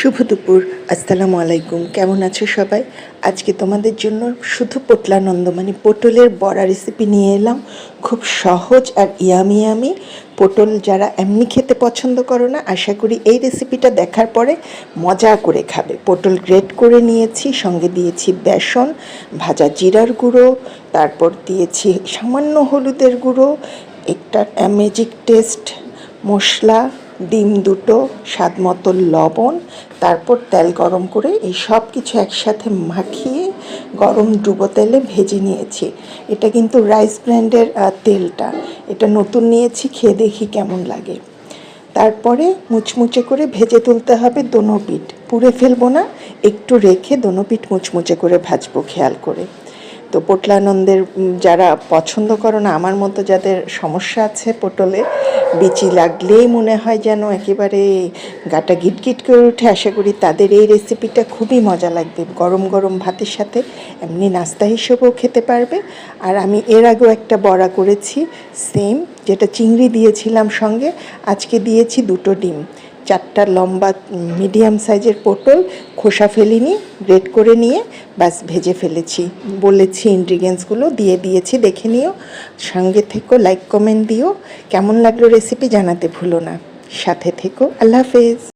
শুভ দুপুর, আসসালামু আলাইকুম। কেমন আছো সবাই? আজকে তোমাদের জন্য শুধু পোটলানন্দ মানে পটলের বড়া রেসিপি নিয়ে এলাম। খুব সহজ আর ইয়ামি ইয়ামি। পটল যারা এমনি খেতে পছন্দ করো না, আশা করি এই রেসিপিটা দেখার পরে মজা করে খাবে। পটল গ্রেট করে নিয়েছি, সঙ্গে দিয়েছি বেসন, ভাজা জিরার গুঁড়ো, তারপর দিয়েছি সামান্য হলুদের গুঁড়ো, একটা ম্যাজিক টেস্ট মশলা, ডিম দুটো, স্বাদ মতো লবণ, তারপর তেল গরম করে এই সব কিছু একসাথে মাখিয়ে গরম ডুবো তেলে ভেজে নিয়েছি। এটা কিন্তু রাইস ব্র্যান্ডের তেলটা, এটা নতুন নিয়েছি, খেয়ে দেখি কেমন লাগে। তারপরে মুচমুচে করে ভেজে তুলতে হবে দোনো পিঠ, পুড়ে ফেলবো না, একটু রেখে দোনো পিঠ মুচমুচে করে ভাজবো খেয়াল করে। তো পোটলানন্দের যারা পছন্দ করো না, আমার মতো যাদের সমস্যা আছে পটলে, বিচি লাগলেই মনে হয় যেন একেবারে গাটা গিটগিট করে উঠে, আশা করি তাদের এই রেসিপিটা খুবই মজা লাগবে। গরম গরম ভাতের সাথে এমনি নাস্তা হিসেবেও খেতে পারবে। আর আমি এর আগেও একটা বড়া করেছি সেম, যেটা চিংড়ি দিয়েছিলাম সঙ্গে, আজকে দিয়েছি দুটো ডিম, চারটা লম্বা মিডিয়াম সাইজের পটল, খোসা ফেলিনি, গ্রেট করে নিয়ে ব্যাস ভেজে ফেলেছি। বলেছি ইনগ্রিডিয়েন্টসগুলো দিয়ে দিয়েছি, দেখে নিও। সঙ্গে থেকো, লাইক কমেন্ট দিও। কেমন লাগলো রেসিপি জানাতে ভুলো না। সাথে থেকো। আল্লাহ হাফেজ।